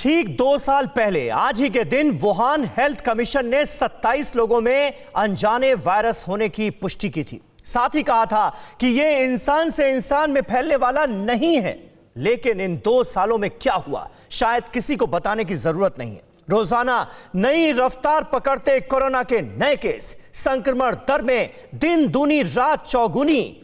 ठीक 2 साल पहले आज ही के दिन वुहान हेल्थ कमीशन ने 27 लोगों में अनजाने वायरस होने की पुष्टि की थी। साथ ही कहा था कि यह इंसान से इंसान में फैलने वाला नहीं है। लेकिन इन 2 सालों में क्या हुआ, शायद किसी को बताने की जरूरत नहीं है। रोजाना नई रफ्तार पकड़ते कोरोना के नए केस, संक्रमण दर में दिन दूनी रात चौगुनी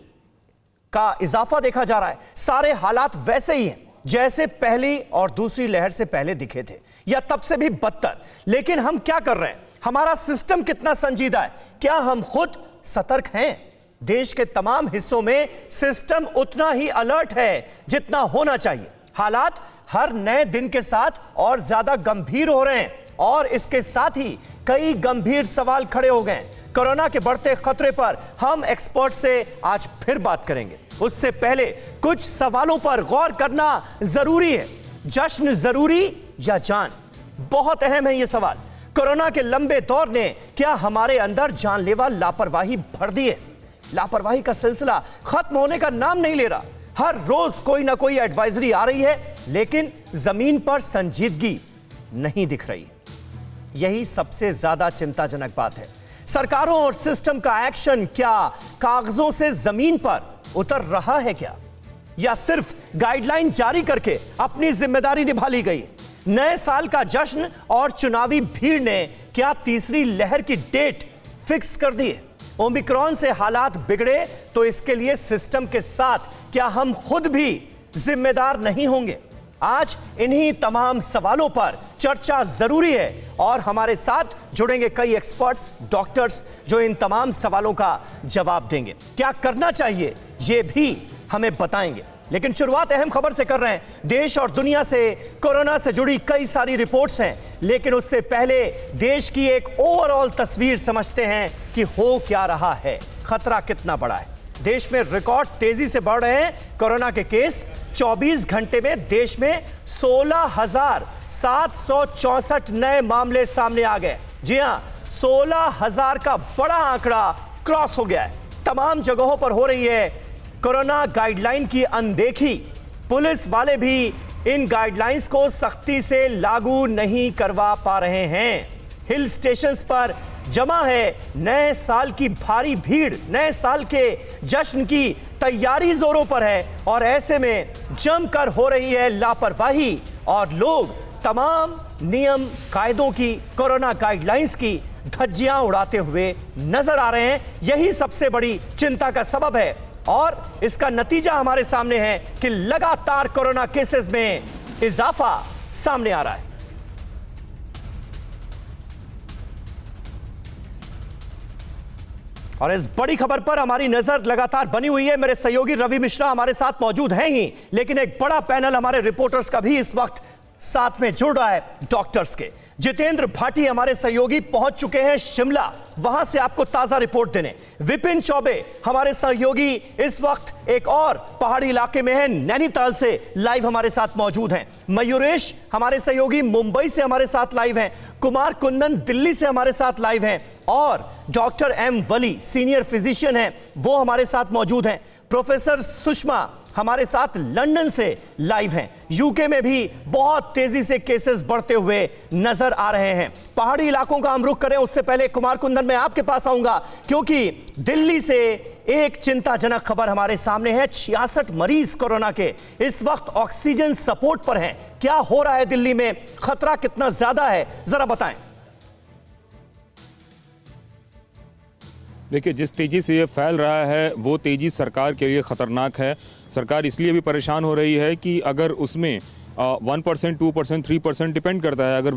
का इजाफा देखा जा रहा है। सारे हालात वैसे ही हैं जैसे पहली और दूसरी लहर से पहले दिखे थे, या तब से भी बदतर। लेकिन हम क्या कर रहे हैं? हमारा सिस्टम कितना संजीदा है? क्या हम खुद सतर्क हैं? देश के तमाम हिस्सों में सिस्टम उतना ही अलर्ट है जितना होना चाहिए। हालात हर नए दिन के साथ और ज्यादा गंभीर हो रहे हैं और इसके साथ ही कई गंभीर सवाल खड़े हो गए। कोरोना के बढ़ते खतरे पर हम एक्सपर्ट से आज फिर बात करेंगे। उससे पहले कुछ सवालों पर गौर करना जरूरी है। जश्न जरूरी या जान? बहुत अहम है यह सवाल। कोरोना के लंबे दौर ने क्या हमारे अंदर जानलेवा लापरवाही भर दी है? लापरवाही का सिलसिला खत्म होने का नाम नहीं ले रहा। हर रोज कोई ना कोई एडवाइजरी आ रही है, लेकिन जमीन पर संजीदगी नहीं दिख रही। यही सबसे ज्यादा चिंताजनक बात है। सरकारों और सिस्टम का एक्शन क्या कागजों से जमीन पर उतर रहा है क्या, या सिर्फ गाइडलाइन जारी करके अपनी जिम्मेदारी निभा ली गई? नए साल का जश्न और चुनावी भीड़ ने क्या तीसरी लहर की डेट फिक्स कर दी है? ओमिक्रॉन से हालात बिगड़े तो इसके लिए सिस्टम के साथ क्या हम खुद भी जिम्मेदार नहीं होंगे? आज इन्हीं तमाम सवालों पर चर्चा जरूरी है और हमारे साथ जुड़ेंगे कई एक्सपर्ट्स, डॉक्टर्स, जो इन तमाम सवालों का जवाब देंगे। क्या करना चाहिए ये भी हमें बताएंगे। लेकिन शुरुआत अहम खबर से कर रहे हैं। देश और दुनिया से कोरोना से जुड़ी कई सारी रिपोर्ट्स हैं, लेकिन उससे पहले देश की एक ओवरऑल तस्वीर समझते हैं कि हो क्या रहा है, खतरा कितना बड़ा है। देश में रिकॉर्ड तेजी से बढ़ रहे हैं कोरोना के केस। 24 घंटे में देश में 16,764 नए मामले सामने आ गए। जी हां, 16,000 का बड़ा आंकड़ा क्रॉस हो गया है। तमाम जगहों पर हो रही है कोरोना गाइडलाइन की अनदेखी। पुलिस वाले भी इन गाइडलाइंस को सख्ती से लागू नहीं करवा पा रहे हैं। हिल स्टेशंस पर जमा है नए साल की भारी भीड़। नए साल के जश्न की तैयारी जोरों पर है और ऐसे में जमकर हो रही है लापरवाही और लोग तमाम नियम कायदों की, कोरोना गाइडलाइंस की धज्जियां उड़ाते हुए नजर आ रहे हैं। यही सबसे बड़ी चिंता का सबब है और इसका नतीजा हमारे सामने है कि लगातार कोरोना केसेस में इजाफा सामने आ रहा है। और इस बड़ी खबर पर हमारी नजर लगातार बनी हुई है। मेरे सहयोगी रवि मिश्रा हमारे साथ मौजूद हैं ही, लेकिन एक बड़ा पैनल हमारे रिपोर्टर्स का भी इस वक्त साथ में जुड़ रहा है। डॉक्टर्स के जितेंद्र भाटी हमारे सहयोगी पहुंच चुके हैं शिमला, वहां से आपको ताजा रिपोर्ट देने। विपिन चौबे हमारे सहयोगी इस वक्त एक और पहाड़ी इलाके में है, नैनीताल से लाइव हमारे साथ मौजूद हैं। मयूरेश हमारे सहयोगी मुंबई से हमारे साथ लाइव हैं। कुमार कुन्नन दिल्ली से हमारे साथ लाइव हैं और डॉक्टर एम वली सीनियर फिजिशियन हैं, वो हमारे साथ मौजूद हैं। प्रोफेसर सुषमा हमारे साथ लंदन से लाइव हैं। यूके में भी बहुत तेजी से केसेस बढ़ते हुए नजर आ रहे हैं। पहाड़ी इलाकों का हम रुख करें उससे पहले कुमार कुंदन मैं आपके पास आऊंगा, क्योंकि दिल्ली से एक चिंताजनक खबर हमारे सामने है। 66 मरीज कोरोना के इस वक्त ऑक्सीजन सपोर्ट पर हैं। क्या हो रहा है दिल्ली में? खतरा कितना ज्यादा है, जरा बताएं। देखिए, जिस तेज़ी से ये फैल रहा है वो तेज़ी सरकार के लिए ख़तरनाक है। सरकार इसलिए भी परेशान हो रही है कि अगर उसमें 1%, 2%, 3% डिपेंड करता है, अगर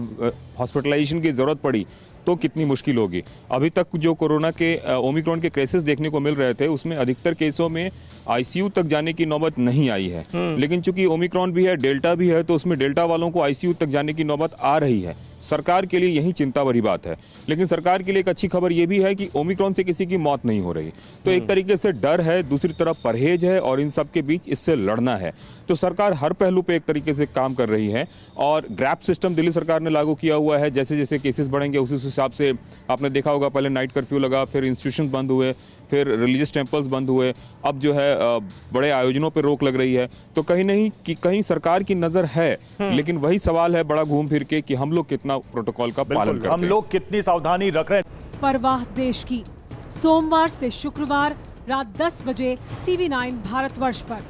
हॉस्पिटलाइजेशन की ज़रूरत पड़ी तो कितनी मुश्किल होगी। अभी तक जो कोरोना के ओमिक्रॉन के केसेस देखने को मिल रहे थे उसमें अधिकतर केसों में आईसीयू तक जाने की नौबत नहीं आई है। लेकिन चूंकि ओमिक्रॉन भी है, डेल्टा भी है, तो उसमें डेल्टा वालों को आईसीयू तक जाने की नौबत आ रही है। सरकार के लिए यही चिंता भरी बात है। लेकिन सरकार के लिए एक अच्छी खबर यह भी है कि ओमिक्रॉन से किसी की मौत नहीं हो रही। तो एक तरीके से डर है, दूसरी तरफ परहेज है और इन सब के बीच इससे लड़ना है। तो सरकार हर पहलू पे एक तरीके से काम कर रही है और ग्रैप सिस्टम दिल्ली सरकार ने लागू किया हुआ है। जैसे जैसे केसेस बढ़ेंगे उसी हिसाब से आपने देखा होगा, पहले नाइट कर्फ्यू लगा, फिर इंस्टीट्यूशन बंद हुए, फिर रिलीजियस टेम्पल्स बंद हुए, अब जो है बड़े आयोजनों पर रोक लग रही है। तो कहीं नहीं कि कहीं सरकार की नज़र है, लेकिन वही सवाल है बड़ा घूम फिर के कि हम लोग कितना प्रोटोकॉल का पालन बिल्कुल, करते हम हैं। लोग कितनी सावधानी रख रहे हैं। परवाह देश की, सोमवार से शुक्रवार रात 10 बजे TV9 भारतवर्ष पर।